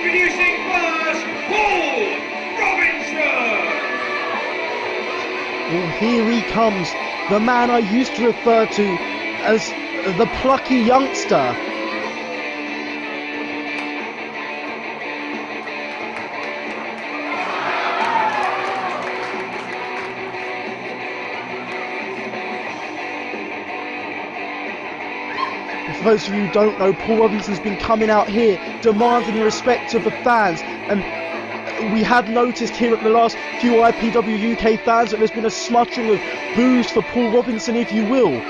Introducing first, Paul Robinson. Well, here he comes, the man I used to refer to as the plucky youngster. For those of you who don't know, Paul Robinson's been coming out here demanding the respect of the fans, and we have noticed here at the last few IPW UK fans that there's been a smuttering of boos for Paul Robinson, if you will.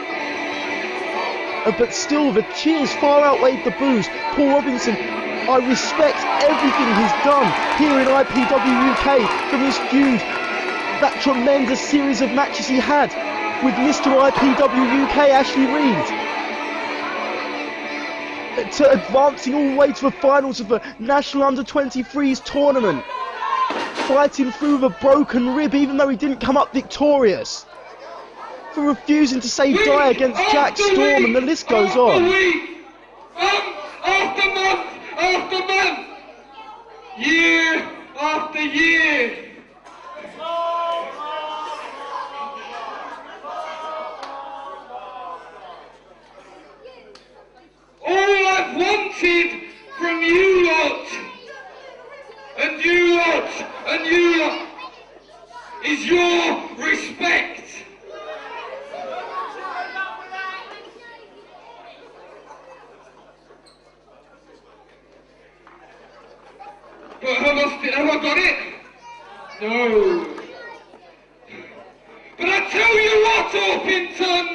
But still, the cheers far outweighed the boos. Paul Robinson, I respect everything he's done here in IPW UK, from his feud, that tremendous series of matches he had with Mr. IPW UK Ashley Reed, to advancing all the way to the finals of the National Under-23s tournament, fighting through the broken rib even though he didn't come up victorious, for refusing to say die against Jack Storm, and the list goes on. After month after month, year after year. All I've wanted from you lot, and you lot, and you lot, is your respect. But have I got it? No. But I tell you what, Orpington,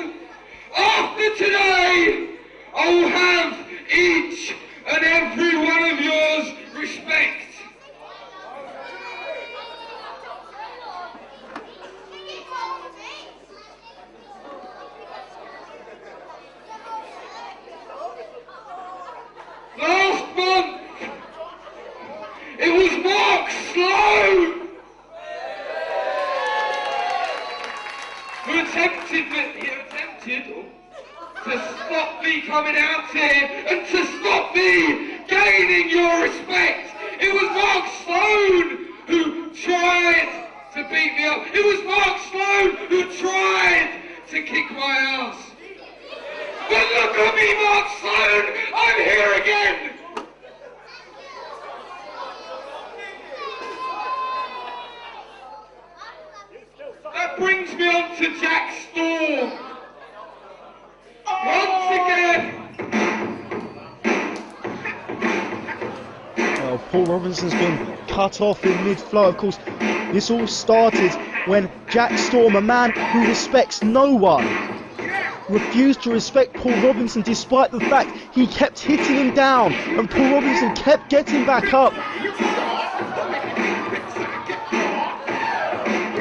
after today, I will have each and every one of yours respect. Last month, it was Mark Sloan who attempted to stop me coming out here and to stop me gaining your respect. It was Mark Sloan who tried to beat me up. It was Mark Sloan who tried to kick my ass. But look at me, Mark Sloan, I'm here again. That brings me on to Jack Storm. Once again. Well, Paul Robinson's been cut off in mid-flow. Of course, this all started when Jack Storm, a man who respects no one, refused to respect Paul Robinson despite the fact he kept hitting him down, and Paul Robinson kept getting back up.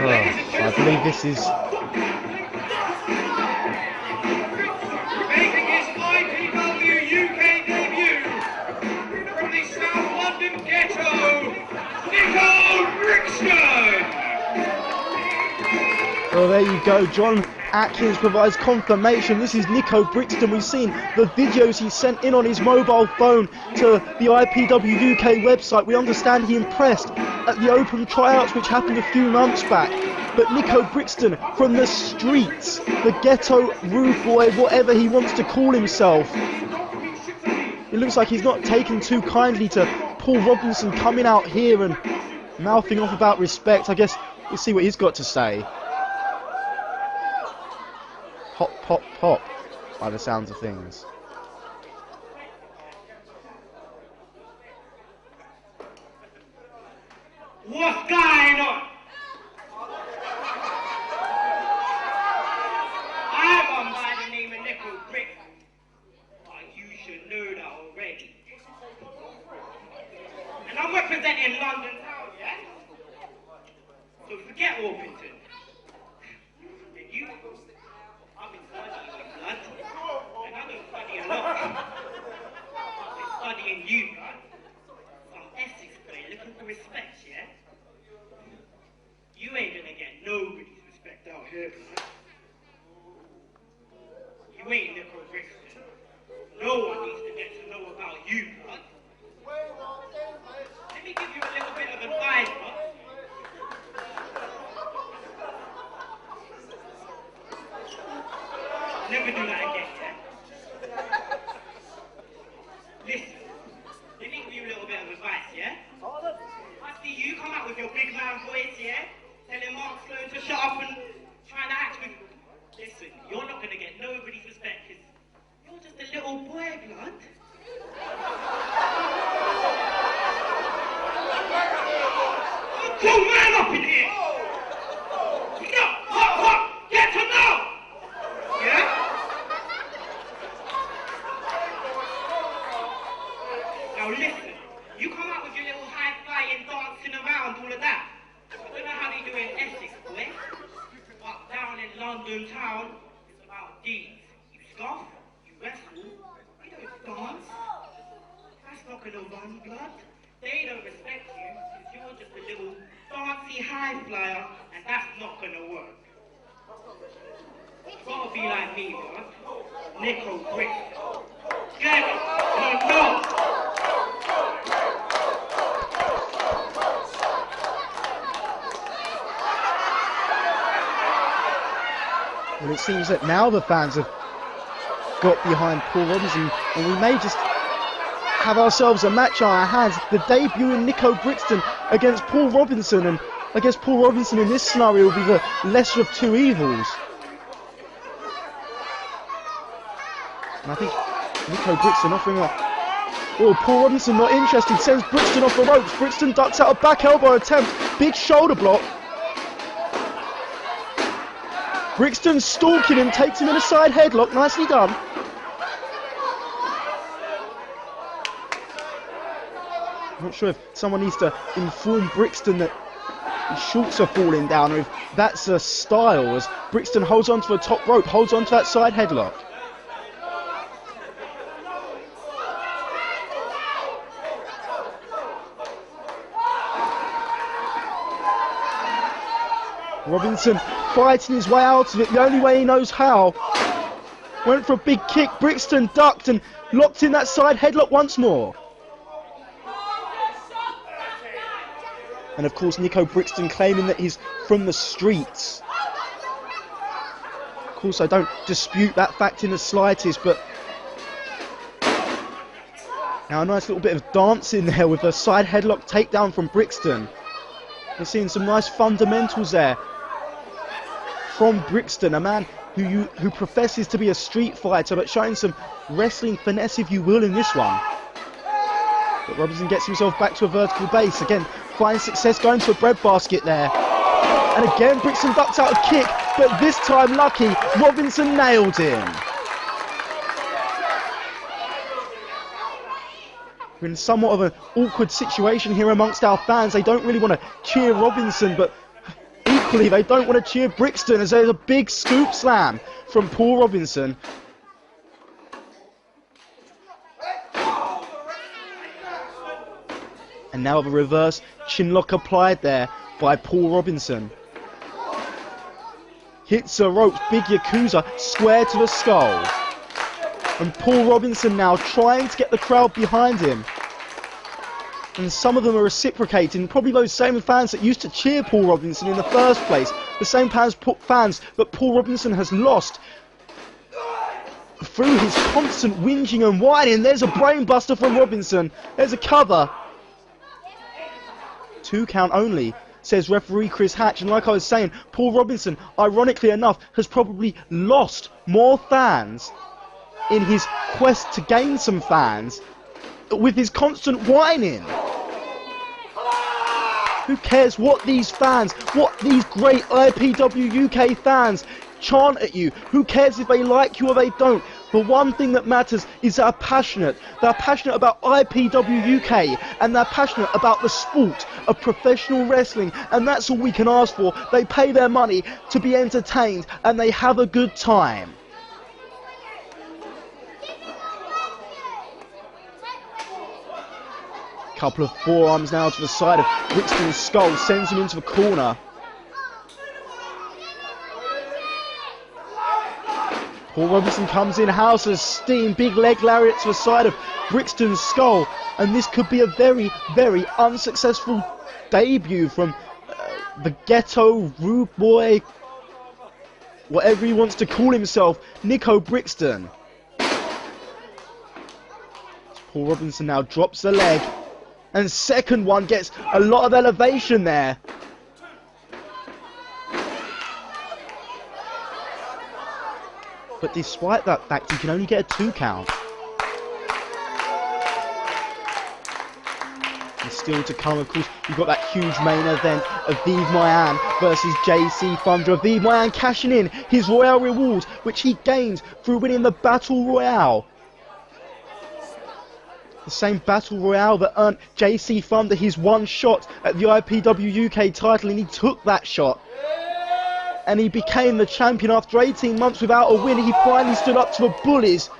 I believe this is... Making his IPW UK debut from the South London ghetto, Nikko Brixton! Well, there you go. John Atkins provides confirmation. This is Nikko Brixton. We've seen the videos he sent in on his mobile phone to the IPW UK website. We understand he impressed at the open tryouts which happened a few months back. But Nikko Brixton from the streets, the ghetto rude boy, whatever he wants to call himself. It looks like he's not taken too kindly to Paul Robinson coming out here and mouthing off about respect. I guess we'll see what he's got to say. Pop, pop, pop, by the sounds of things. What's going on? I'm on by the name of Nikko Brixton. Oh, you should know that already. And I'm representing London Town, yeah? So forget Orpington. And you, I've been studying you, blood. And I don't study a lot. I've been studying you, blood. Some Essex boy looking for respect, yeah? You ain't gonna get nobody's respect out here, blood. You ain't Nikko Brixton. No one needs to get to know about you, blood. Let me give you a little bit of advice, bro. Never do that again, yeah? Listen, let me give you a little bit of advice, yeah? I see you come out with your big man voice, yeah? Telling Mark Sloan to shut up and trying to act with... Listen, you're not going to get nobody's respect because you're just a little boy, blood. You're man up in here! No, what? Get to know! Yeah? Now listen, you come out with your little high-flying dancing around, all of that. I don't know how they do in Essex, boy. But down in London town, it's about deeds. You scoff, you wrestle, you don't dance. That's not gonna run, blood. They don't respect you because you're just a little fancy high flyer, and that's not gonna work. You've gotta be like me, blood. Nikko Brixton. Get it or not? Well, it seems that now the fans have got behind Paul Robinson, and we may just have ourselves a match on our hands. The debut in Nikko Brixton against Paul Robinson, and I guess Paul Robinson in this scenario will be the lesser of two evils. And I think Nikko Brixton offering a... Oh, Paul Robinson not interested, sends Brixton off the ropes. Brixton ducks out a back elbow attempt, big shoulder block. Brixton stalking him, takes him in a side headlock, nicely done. I'm not sure if someone needs to inform Brixton that his shorts are falling down, or if that's a style, as Brixton holds onto the top rope, holds onto that side headlock. Robinson fighting his way out of it the only way he knows how. Went for a big kick, Brixton ducked and locked in that side headlock once more. And of course Nikko Brixton claiming that he's from the streets. Of course I don't dispute that fact in the slightest, but now a nice little bit of dancing there with a side headlock takedown from Brixton. We're seeing some nice fundamentals there from Brixton, a man who professes to be a street fighter, but showing some wrestling finesse, if you will, in this one. But Robinson gets himself back to a vertical base. Again, finds success going to a breadbasket there. And again, Brixton ducks out a kick, but this time, lucky, Robinson nailed him. We're in somewhat of an awkward situation here amongst our fans. They don't really want to cheer Robinson, but equally they don't want to cheer Brixton, as there's a big scoop slam from Paul Robinson. And now the reverse chinlock applied there by Paul Robinson. Hits the ropes, big Yakuza, square to the skull. And Paul Robinson now trying to get the crowd behind him. And some of them are reciprocating, probably those same fans that used to cheer Paul Robinson in the first place. The same fans that Paul Robinson has lost through his constant whinging and whining. There's a brainbuster from Robinson. There's a cover. 2 count only, says referee Chris Hatch. And like I was saying, Paul Robinson, ironically enough, has probably lost more fans in his quest to gain some fans with his constant whining. Who cares what these fans, what these great IPW UK fans chant at you? Who cares if they like you or they don't? The one thing that matters is they're passionate. They're passionate about IPW UK, and they're passionate about the sport of professional wrestling, and that's all we can ask for. They pay their money to be entertained, and they have a good time. Couple of forearms now to the side of Brixton's skull, sends him into the corner. Paul Robinson comes in, house of steam, big leg lariat to the side of Brixton's skull, and this could be a very, very unsuccessful debut from the ghetto rude boy, whatever he wants to call himself, Nikko Brixton. Paul Robinson now drops the leg, and second one gets a lot of elevation there. But despite that fact, he can only get a 2 count. And still to come, of course, you've got that huge main event of Aviv Mayan versus JC Thunder. Aviv Mayan cashing in his Royale rewards, which he gained through winning the Battle Royale. The same Battle Royale that earned JC Thunder his 1 shot at the IPW UK title, and he took that shot. And he became the champion after 18 months without a win. He finally stood up to the bullies.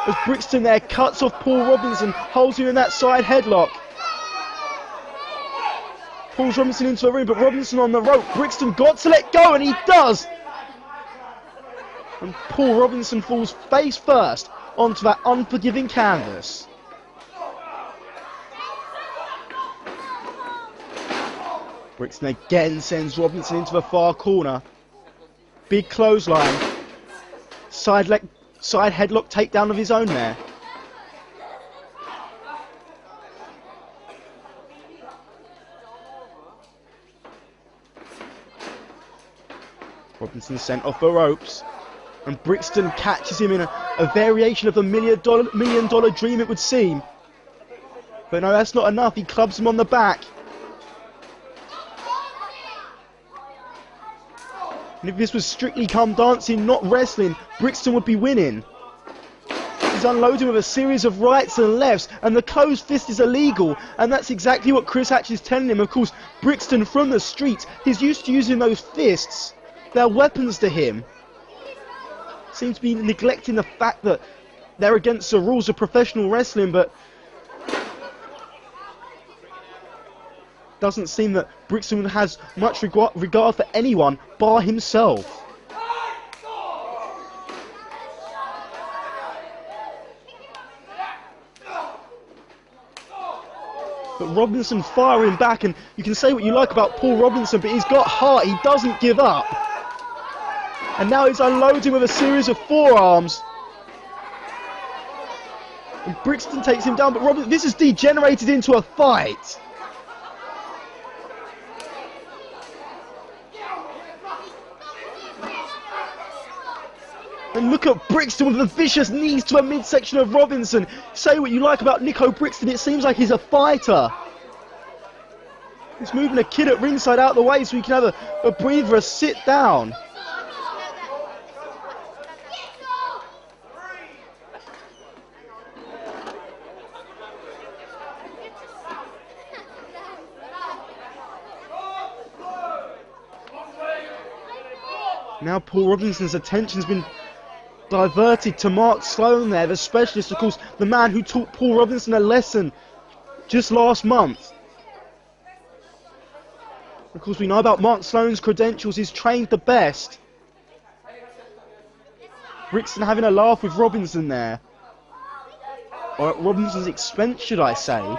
As Brixton there cuts off Paul Robinson, holds him in that side headlock. Pulls Robinson into the ring, but Robinson on the rope. Brixton got to let go, and he does. And Paul Robinson falls face first onto that unforgiving canvas. Brixton again sends Robinson into the far corner. Big clothesline. Side headlock takedown of his own there. Robinson sent off the ropes. And Brixton catches him in a variation of the $1 million dream, it would seem. But no, that's not enough. He clubs him on the back. And if this was Strictly Come Dancing, not wrestling, Brixton would be winning. He's unloading with a series of rights and lefts, and the closed fist is illegal, and that's exactly what Chris Hatch is telling him. Of course, Brixton from the streets, he's used to using those fists. They're weapons to him. Seems to be neglecting the fact that they're against the rules of professional wrestling, but doesn't seem that Brixton has much regard for anyone bar himself. But Robinson firing back, and you can say what you like about Paul Robinson, but he's got heart, he doesn't give up. And now he's unloading with a series of forearms. And Brixton takes him down, but this has degenerated into a fight. And look at Brixton with the vicious knees to a midsection of Robinson. Say what you like about Nikko Brixton, it seems like he's a fighter. He's moving a kid at ringside out of the way so he can have a breather, a sit down. Now Paul Robinson's attention's been diverted to Mark Sloan there, the specialist, of course, the man who taught Paul Robinson a lesson just last month. Of course, we know about Mark Sloan's credentials, he's trained the best. Brixton having a laugh with Robinson there. Or at Robinson's expense, should I say.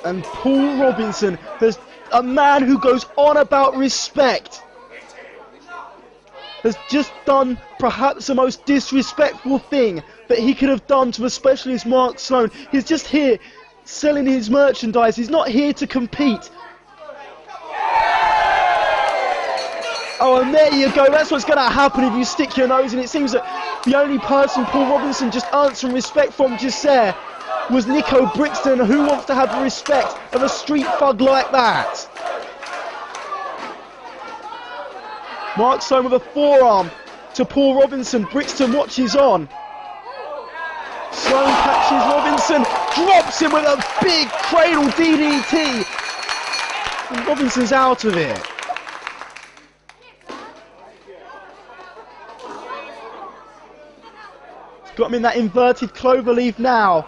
And Paul Robinson, there's a man who goes on about respect, has just done perhaps the most disrespectful thing that he could have done to a specialist Mark Sloan. He's just here selling his merchandise, he's not here to compete. Oh, and there you go, that's what's going to happen if you stick your nose in. It seems that the only person Paul Robinson just earned some respect from just there was Nikko Brixton, who wants to have the respect of a street thug like that. Mark Sloan with a forearm to Paul Robinson. Brixton watches on. Sloan catches Robinson, drops him with a big cradle DDT. And Robinson's out of it. He's got him in that inverted cloverleaf now.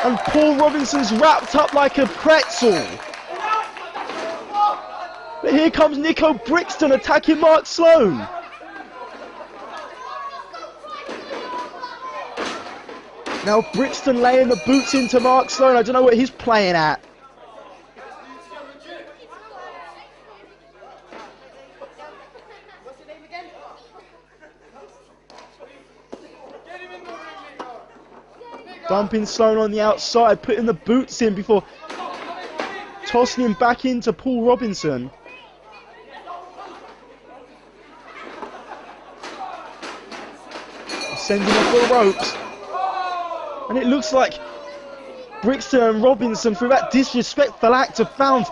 And Paul Robinson's wrapped up like a pretzel. But here comes Nikko Brixton attacking Mark Sloan. Now Brixton laying the boots into Mark Sloan. I don't know what he's playing at. Dumping Sloan on the outside, putting the boots in before tossing him back into Paul Robinson. Sending him off the ropes. And it looks like Brixton and Robinson, through that disrespectful act, have found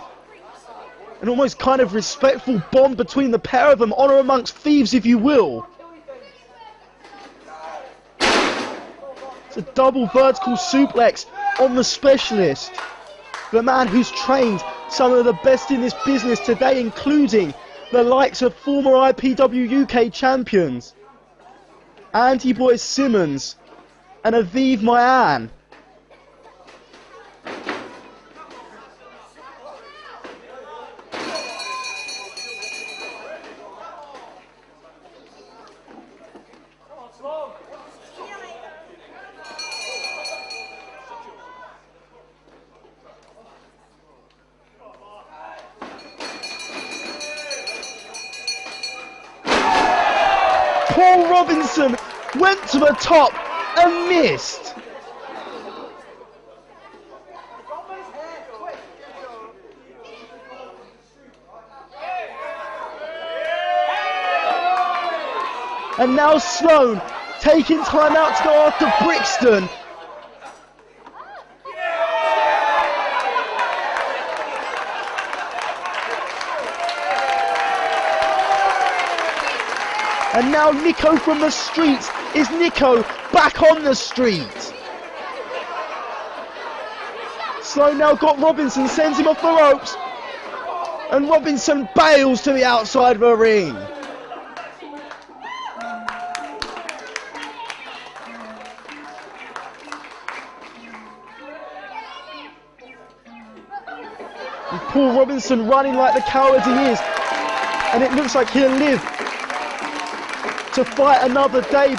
an almost kind of respectful bond between the pair of them. Honour amongst thieves, if you will. It's a double vertical suplex on the specialist. The man who's trained some of the best in this business today, including the likes of former IPW UK champions Andy Boy Simmons and Aviv Mayan. Paul Robinson went to the top and missed. And now Sloan taking time out to go after Brixton. And now Nikko from the streets. Is Nikko back on the street? Sloan now got Robinson, sends him off the ropes. And Robinson bails to the outside of the ring. And Paul Robinson running like the coward he is. And it looks like he'll live to fight another day.